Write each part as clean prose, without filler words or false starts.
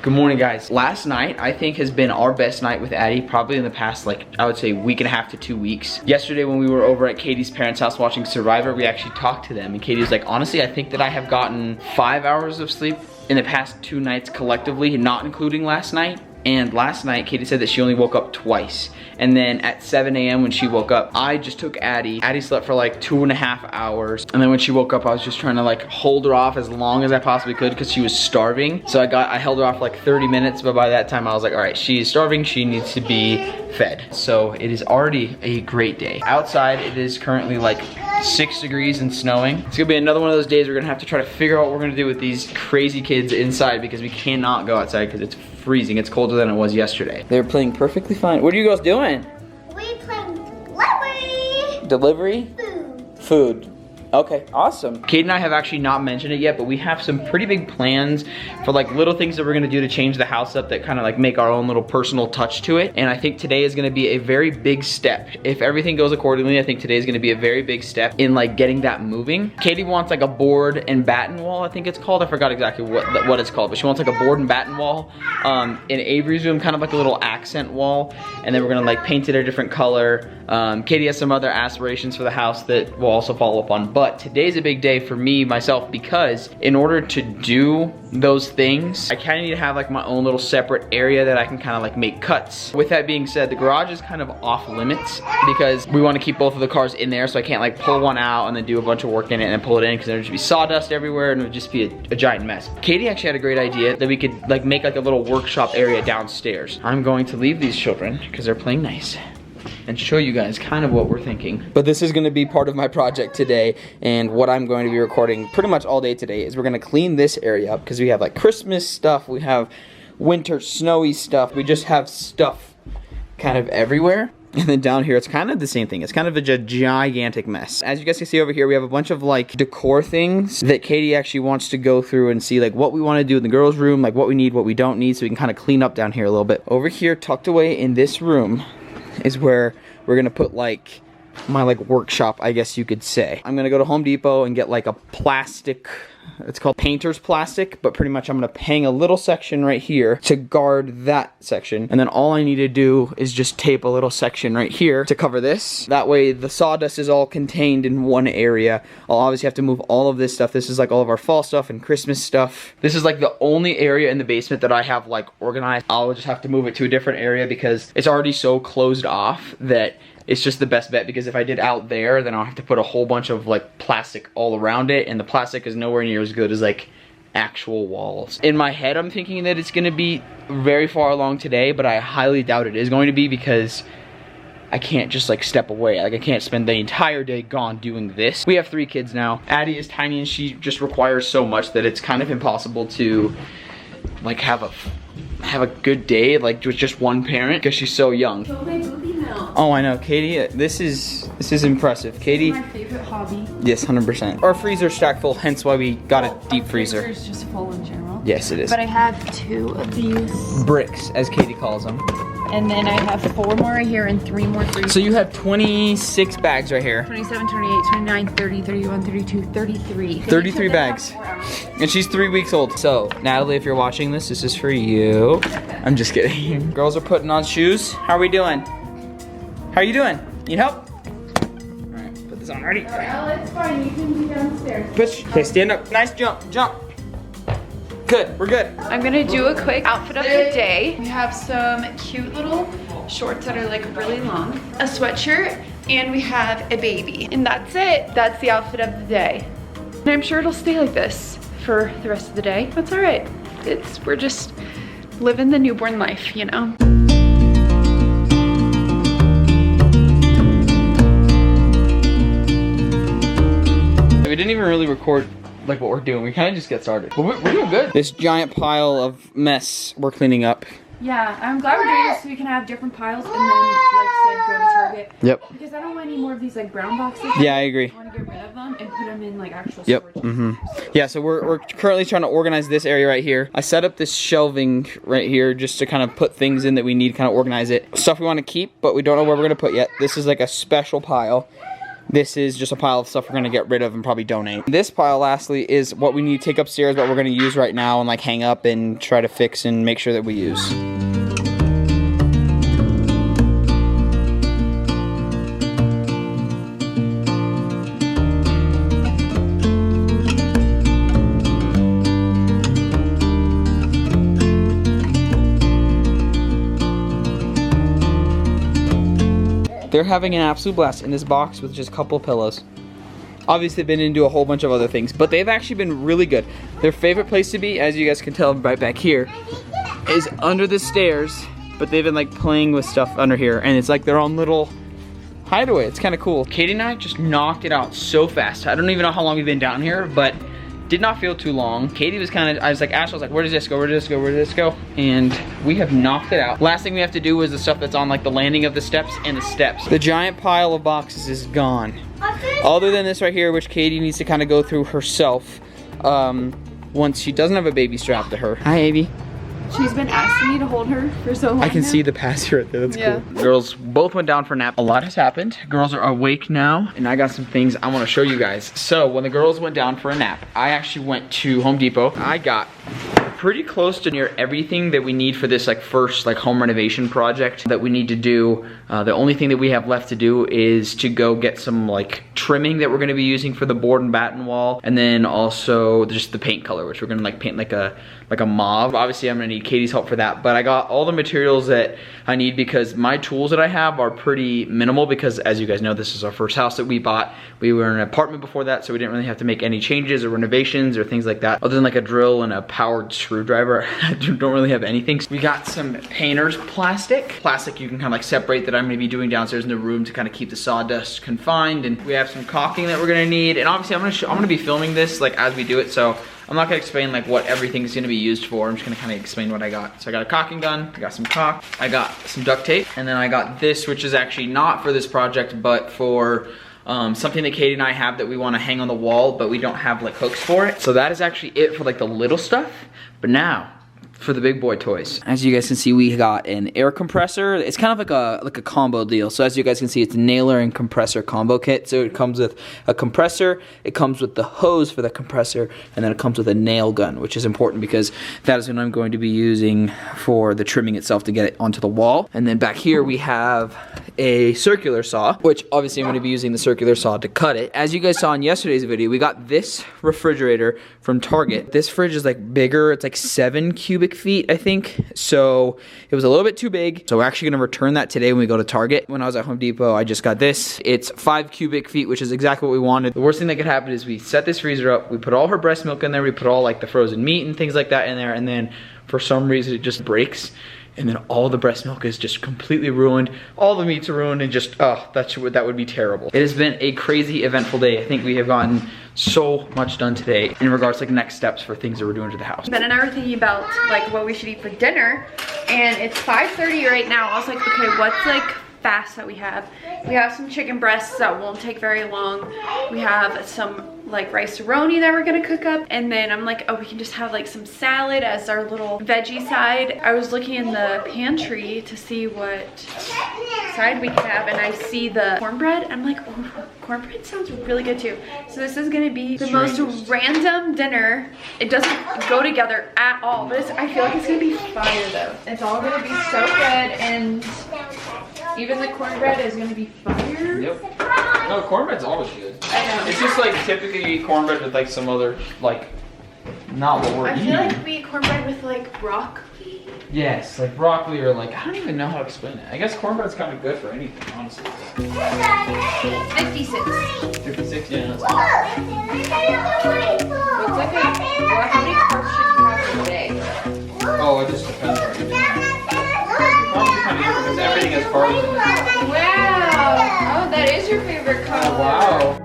Good morning, guys. Last night, I think, has been our best night with Addie, probably in the past, like, I would say week and a half to 2 weeks. Yesterday, when we were over at Katie's parents' house watching Survivor, we actually talked to them, and Katie was like, honestly, I think that I have gotten 5 hours of sleep in the past 2 nights collectively, not including last night. And last night, Katie said that she only woke up twice. And then at 7 a.m. when she woke up, I just took Addie. Addie slept for like 2.5 hours. And then when she woke up, I was just trying to like hold her off as long as I possibly could because she was starving. So I held her off for like 30 minutes, but by that time I was like, all right, she is starving, she needs to be fed. So it is already a great day. Outside, it is currently like 6 degrees and snowing. It's gonna be another one of those days we're gonna have to try to figure out what we're gonna do with these crazy kids inside because we cannot go outside because it's freezing. It's colder than it was yesterday. They're playing perfectly fine. What are you guys doing? We playing delivery. Delivery? Food. Okay, awesome. Kate and I have actually not mentioned it yet, but we have some pretty big plans for like little things that we're gonna do to change the house up that kind of like make our own little personal touch to it. And I think today is gonna be a very big step. If everything goes accordingly, I think today is gonna be a very big step in like getting that moving. Katie wants like a board and batten wall, I think it's called. I forgot exactly what it's called, but she wants like a board and batten wall in Avery's room, kind of like a little accent wall. And then we're gonna like paint it a different color. Katie has some other aspirations for the house that we'll also follow up on. But today's a big day for me, myself, because in order to do those things, I kind of need to have like my own little separate area that I can kind of like make cuts. With that being said, the garage is kind of off limits because we want to keep both of the cars in there, so I can't like pull one out and then do a bunch of work in it and then pull it in because there'd just be sawdust everywhere and it would just be a giant mess. Katie actually had a great idea that we could like make like a little workshop area downstairs. I'm going to leave these children because they're playing nice and show you guys kind of what we're thinking. But this is gonna be part of my project today, and what I'm going to be recording pretty much all day today is we're gonna clean this area up because we have like Christmas stuff, we have winter snowy stuff, we just have stuff kind of everywhere. And then down here, it's kind of the same thing. It's kind of a gigantic mess. As you guys can see over here, we have a bunch of like decor things that Katie actually wants to go through and see like what we want to do in the girls' room, like what we need, what we don't need, so we can kind of clean up down here a little bit. Over here, tucked away in this room, is where we're gonna put like my like workshop, I guess you could say. I'm gonna go to Home Depot and get like a plastic, it's called painter's plastic, but pretty much I'm gonna hang a little section right here to guard that section. And then all I need to do is just tape a little section right here to cover this. That way the sawdust is all contained in one area. I'll obviously have to move all of this stuff. This is like all of our fall stuff and Christmas stuff. This is like the only area in the basement that I have like organized. I'll just have to move it to a different area because it's already so closed off that it's just the best bet, because if I did out there, then I'll have to put a whole bunch of like plastic all around it, and the plastic is nowhere near as good as like actual walls. In my head, I'm thinking that it's gonna be very far along today, but I highly doubt it is going to be because I can't just like step away. Like I can't spend the entire day gone doing this. We have 3 kids now. Addie is tiny and she just requires so much that it's kind of impossible to like have a good day like with just one parent because she's so young. Oh, I know, Katie. This is impressive, Katie. My favorite hobby. Yes, 100%. Our freezer's stacked full, hence why we got a deep freezer. Freezer's just full in general. Yes, it is. But I have 2 of these. Bricks, as Katie calls them. And then I have 4 more right here and 3 more freezers. So you have 26 bags right here. 27, 28, 29, 30, 31, 32, 33. 33 bags. And she's 3 weeks old. So, Natalie, if you're watching this is for you. I'm just kidding. Girls are putting on shoes. How are we doing? How are you doing? Need help? Alright, put this on. Ready? Oh, it's fine. You can be downstairs. Push. Okay, stand up. Nice jump. Jump. Good. We're good. I'm gonna do a quick outfit of the day. We have some cute little shorts that are like really long, a sweatshirt, and we have a baby. And that's it. That's the outfit of the day. And I'm sure it'll stay like this for the rest of the day. That's all right. We're just living the newborn life, you know? We didn't even really record like what we're doing. We kind of just get started. But we're doing good. This giant pile of mess we're cleaning up. Yeah, I'm glad we're doing this so we can have different piles and then, like said, go to Target. Yep. Because I don't want any more of these like brown boxes. Yeah, I agree. I want to get rid of them and put them in like actual Yep. storage. Yeah, so we're currently trying to organize this area right here. I set up this shelving right here just to kind of put things in that we need, kind of organize it. Stuff we want to keep, but we don't know where we're going to put yet. This is like a special pile. This is just a pile of stuff we're gonna get rid of and probably donate. This pile, lastly, is what we need to take upstairs, what we're gonna use right now and like hang up and try to fix and make sure that we use. They're having an absolute blast in this box with just a couple of pillows. Obviously, they've been into a whole bunch of other things, but they've actually been really good. Their favorite place to be, as you guys can tell right back here, is under the stairs, but they've been like playing with stuff under here, and it's like their own little hideaway. It's kind of cool. Katie and I just knocked it out so fast. I don't even know how long we've been down here, but did not feel too long. Katie was kind of, I was like, Ash, I was like, where does this go, where does this go, where does this go? And we have knocked it out. Last thing we have to do is the stuff that's on like the landing of the steps and the steps. The giant pile of boxes is gone. Other than this right here, which Katie needs to kind of go through herself once she doesn't have a baby strapped to her. Hi, Avy. She's been asking me to hold her for so long. I can see the pass right there, that's cool. Girls both went down for a nap. A lot has happened. Girls are awake now, and I got some things I want to show you guys. So when the girls went down for a nap, I actually went to Home Depot. I got pretty close to near everything that we need for this like first like home renovation project that we need to do. The only thing that we have left to do is to go get some like trimming that we're gonna be using for the board and batten wall, and then also just the paint color, which we're gonna like paint like a mauve. Obviously I'm gonna need Katie's help for that, but I got all the materials that I need because my tools that I have are pretty minimal because, as you guys know, this is our first house that we bought. We were in an apartment before that, so we didn't really have to make any changes or renovations or things like that, other than like a drill and a powered screwdriver. I don't really have anything. We got some painter's plastic. Plastic you can kind of like separate that I'm gonna be doing downstairs in the room to kind of keep the sawdust confined, and we have some caulking that we're gonna need, and obviously I'm gonna be filming this like as we do it, so I'm not gonna explain like what everything's gonna be used for. I'm just gonna kind of explain what I got. So I got a caulking gun, I got some caulk, I got some duct tape, and then I got this, which is actually not for this project, but for something that Katie and I have that we wanna hang on the wall, but we don't have like hooks for it. So that is actually it for like the little stuff. But now, for the big boy toys. As you guys can see, we got an air compressor. It's kind of like a combo deal. So as you guys can see, it's a nailer and compressor combo kit. So it comes with a compressor, it comes with the hose for the compressor, and then it comes with a nail gun, which is important because that is what I'm going to be using for the trimming itself to get it onto the wall. And then back here we have a circular saw, which obviously I'm going to be using the circular saw to cut it. As you guys saw in yesterday's video, we got this refrigerator from Target. This fridge is like bigger. It's like 7 cubic feet, I think. So it was a little bit too big. So we're actually gonna return that today when we go to Target. When I was at Home Depot, I just got this. It's 5 cubic feet, which is exactly what we wanted. The worst thing that could happen is we set this freezer up, we put all her breast milk in there, we put all like the frozen meat and things like that in there, and then for some reason it just breaks. And then all the breast milk is just completely ruined. All the meat's ruined, and just, oh, that would be terrible. It has been a crazy, eventful day. I think we have gotten so much done today in regards to like next steps for things that we're doing to the house. Ben and I were thinking about like what we should eat for dinner, and it's 5:30 right now. I was like, okay, what's like fast that we have? We have some chicken breasts that won't take very long. We have some like rice-a-roni that we're gonna cook up, and then I'm like, oh, we can just have like some salad as our little veggie side. I was looking in the pantry to see what side we can have, and I see the cornbread. I'm like, oh, cornbread sounds really good too. So this is gonna be the most random dinner. It doesn't go together at all, but I feel like it's gonna be fire though. It's all gonna be so good, and even the cornbread is gonna be fire. Yep. No, cornbread's always good. I know. It's just like typically you eat cornbread with like some other, like, not what we're eating. I feel like we eat cornbread with like broccoli. Yes, like broccoli or like, I don't even know how to explain it. I guess cornbread's kind of good for anything, honestly. 56. 56, yeah. That's Looks like well, how many carbs should you have a day? Oh, it just depends on what you're doing. Carbs are kind of different because everything has carbs in it. Wow. Oh, that is your favorite color. Oh, wow.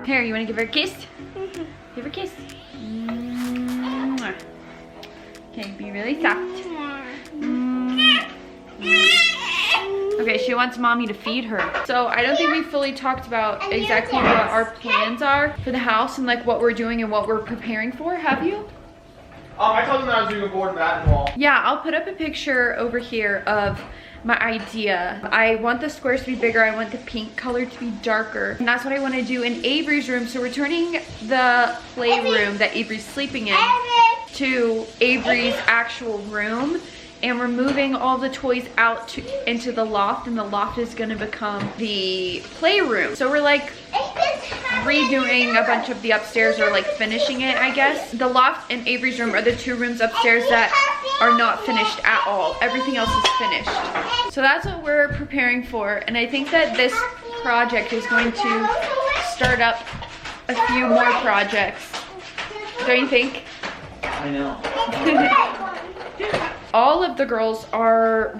Here, you want to give her a kiss? Give her a kiss. Okay, be really soft. Okay, she wants mommy to feed her. So I don't think we fully talked about exactly what our plans are for the house and like what we're doing and what we're preparing for, have you? I told them that I was doing a board and batten wall. Yeah, I'll put up a picture over here of my idea. I want the squares to be bigger. I want the pink color to be darker. And that's what I want to do in Avery's room. So we're turning the playroom that Avery's sleeping in to Avery's actual room. And we're moving all the toys out into the loft, and the loft is gonna become the playroom. So we're like redoing a bunch of the upstairs, or like finishing it, I guess. The loft and Avery's room are the two rooms upstairs that are not finished at all. Everything else is finished. So that's what we're preparing for. And I think that this project is going to start up a few more projects. Don't you think? I know. All of the girls are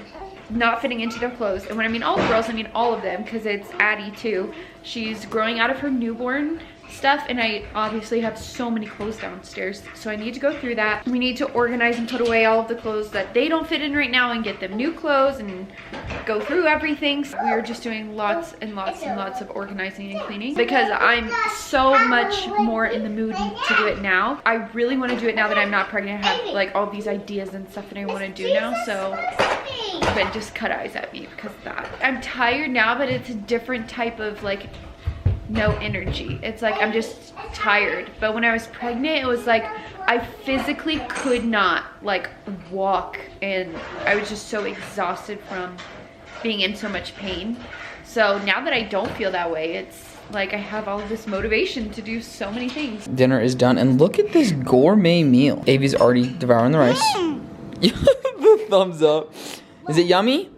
not fitting into their clothes. And when I mean all the girls, I mean all of them, because it's Addie too. She's growing out of her newborn stuff, and I obviously have so many clothes downstairs, so I need to go through that. We need to organize and put away all of the clothes that they don't fit in right now and get them new clothes and go through everything. So we are just doing lots and lots and lots of organizing and cleaning, because I'm so much more in the mood to do it now. I really want to do it now that I'm not pregnant. I have like all these ideas and stuff that I want to do now, so but just cut eyes at me because of that. I'm tired now, but it's a different type of like no energy. It's like I'm just tired. But when I was pregnant, it was like I physically could not like walk, and I was just so exhausted from being in so much pain. So now that I don't feel that way, it's like I have all of this motivation to do so many things. Dinner is done, and look at this gourmet meal. Avy's already devouring the rice. The thumbs up. Is it yummy?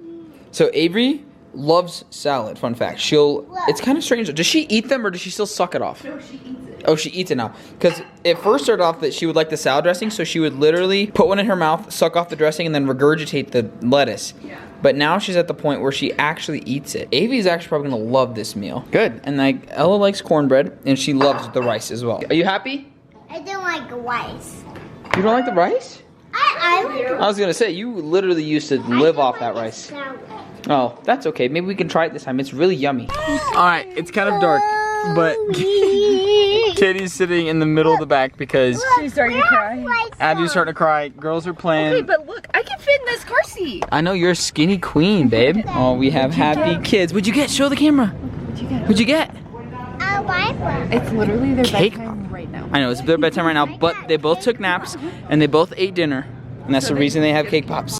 So Avery loves salad, fun fact. It's kind of strange. Does she eat them, or does she still suck it off? No, she eats it. Oh, she eats it now. Because it first started off that she would like the salad dressing, so she would literally put one in her mouth, suck off the dressing, and then regurgitate the lettuce. Yeah. But now she's at the point where she actually eats it. Avy's actually probably gonna love this meal. Good. And like Ella likes cornbread, and she loves the rice as well. Are you happy? I don't like rice. You don't like the rice? I like I was gonna say, you literally used to live off that rice. salad. Oh, that's okay. Maybe we can try it this time. It's really yummy. Alright, it's kind of dark, but Katie's sitting in the middle of the back because She's starting to cry. Abby's starting to cry. Girls are playing. Okay, but look, I can fit in this car seat. I know, you're a skinny queen, babe. Oh, we have happy kids. What'd you get? Show the camera. What'd you get? What'd you get? A Wi-Fi. It's literally their Cake bedtime right now. I know, it's their bedtime right now, but they both took naps and they both ate dinner. And that's the reason they have cake pops.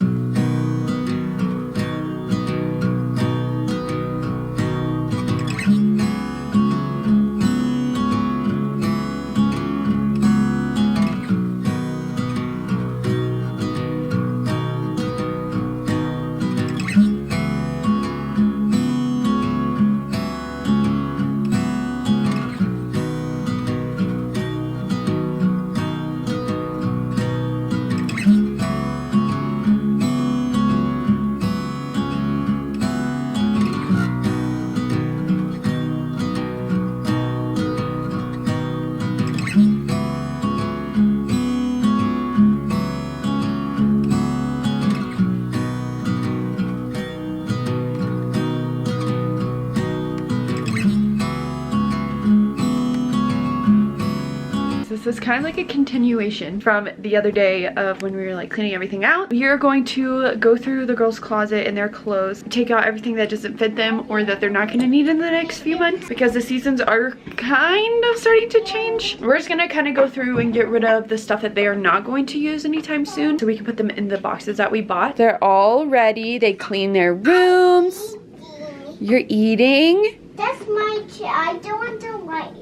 This is kind of like a continuation from the other day of when we were like cleaning everything out. We are going to go through the girls' closet and their clothes, take out everything that doesn't fit them or that they're not going to need in the next few months, because the seasons are kind of starting to change. We're just going to kind of go through and get rid of the stuff that they are not going to use anytime soon, so we can put them in the boxes that we bought. They're all ready. They clean their rooms. You're eating? That's my chair. I don't want the light.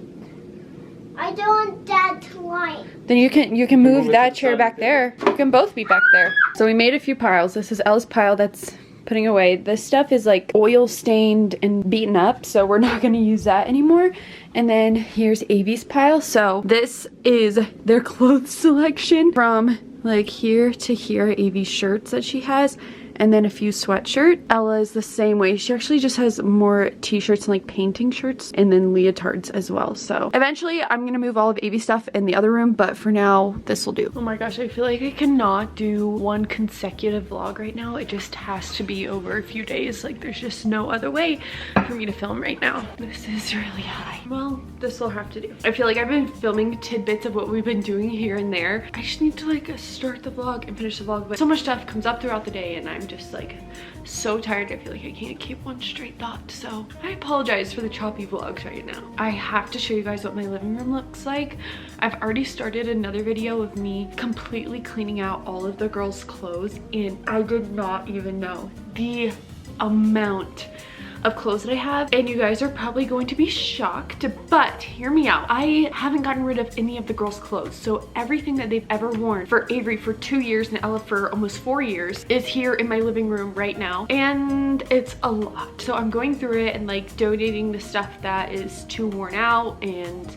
I don't want that light. Then you can move that chair back there. You can both be back there. So we made a few piles. This is Ella's pile that's putting away. This stuff is like oil stained and beaten up, so we're not gonna use that anymore. And then here's Avy's pile. So this is their clothes selection from like here to here, Avy's shirts that she has. and then a few sweatshirts. Ella is the same way. She actually just has more t-shirts and like painting shirts and then leotards as well. So eventually I'm gonna move all of Avy's stuff in the other room, but for now this will do. Oh my gosh, I feel like I cannot do one consecutive vlog right now. It just has to be over a few days. Like there's just no other way for me to film right now. This is really high. Well, this will have to do. I feel like I've been filming tidbits of what we've been doing here and there. I just need to like start the vlog and finish the vlog, but so much stuff comes up throughout the day and I'm just like so tired. I feel like I can't keep one straight thought, so I apologize for the choppy vlogs right now. I have to show you guys what my living room looks like. I've already started another video of me completely cleaning out all of the girls' clothes, and I did not even know the amount of clothes that I have, and you guys are probably going to be shocked, but hear me out. I haven't gotten rid of any of the girls' clothes, so everything that they've ever worn for Avery for 2 years and Ella for almost 4 years is here in my living room right now, and it's a lot. So I'm going through it and like donating the stuff that is too worn out and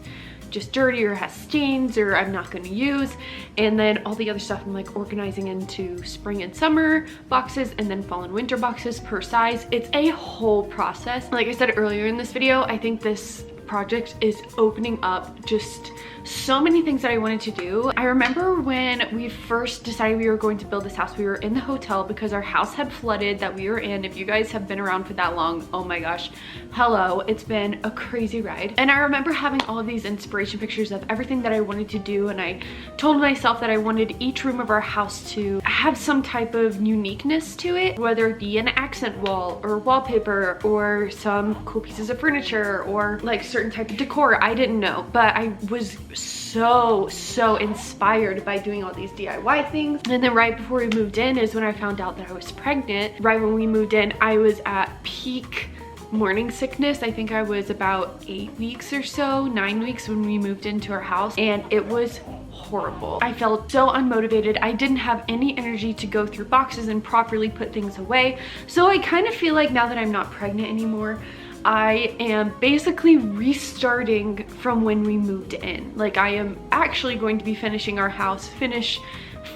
just dirty or has stains or I'm not going to use, and then all the other stuff I'm like organizing into spring and summer boxes and then fall and winter boxes per size. It's a whole process. Like I said earlier in this video, I think this project is opening up just so many things that I wanted to do. I remember when we first decided we were going to build this house, we were in the hotel because our house had flooded that we were in. If you guys have been around for that long, oh my gosh, hello, it's been a crazy ride. And I remember having all of these inspiration pictures of everything that I wanted to do, and I told myself that I wanted each room of our house to have some type of uniqueness to it, whether it be an accent wall or wallpaper or some cool pieces of furniture or like certain type of decor. I didn't know, but I was so inspired by doing all these DIY things. And then right before we moved in is when I found out that I was pregnant. Right when we moved in, I was at peak morning sickness. I think I was about 8 weeks or so, 9 weeks when we moved into our house, and it was horrible. I felt so unmotivated. I didn't have any energy to go through boxes and properly put things away. So I kind of feel like now that I'm not pregnant anymore, I am basically restarting from when we moved in. Like I am actually going to be finishing our house, finish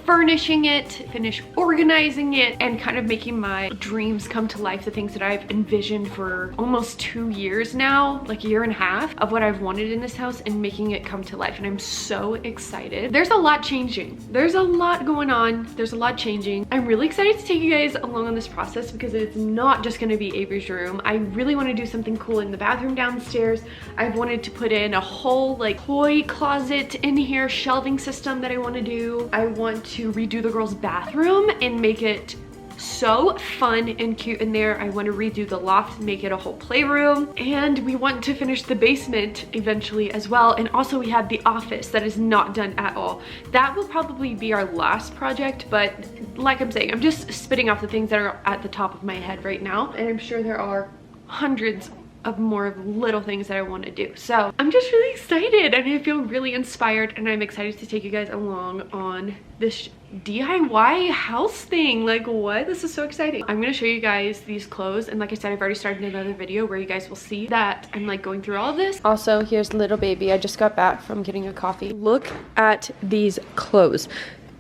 furnishing it, finish organizing it, and kind of making my dreams come to life, the things that I've envisioned for almost 2 years now, like a year and a half of what I've wanted in this house, and making it come to life. And I'm so excited. There's a lot changing. There's a lot going on. There's a lot changing. I'm really excited to take you guys along on this process because it's not just going to be Avery's room. I really want to do something cool in the bathroom downstairs. I've wanted to put in a whole like toy closet in here, shelving system that I want to do. I want to redo the girls' bathroom and make it so fun and cute in there. I want to redo the loft, make it a whole playroom, and we want to finish the basement eventually as well. And also we have the office that is not done at all. That will probably be our last project, but like I'm saying, I'm just spitting off the things that are at the top of my head right now, and I'm sure there are hundreds of more little things that I want to do. So I'm just really excited and I feel really inspired, and I'm excited to take you guys along on this DIY house thing. Like what? This is so exciting. I'm gonna show you guys these clothes, and like I said, I've already started another video where you guys will see that I'm like going through all of this. Also, here's little baby. I just got back from getting a coffee. Look at these clothes.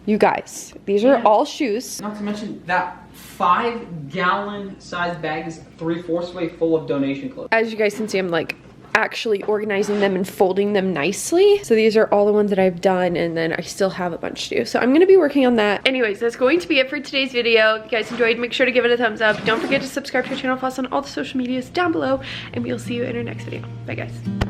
You guys, these are all shoes. Not to mention that 5-gallon size bag is 3/4 way full of donation clothes. As you guys can see, I'm like actually organizing them and folding them nicely. So these are all the ones that I've done, and then I still have a bunch to do. So I'm gonna be working on that. Anyways, that's going to be it for today's video. If you guys enjoyed, make sure to give it a thumbs up. Don't forget to subscribe to our channel, follow us on all the social medias down below, and we'll see you in our next video. Bye guys.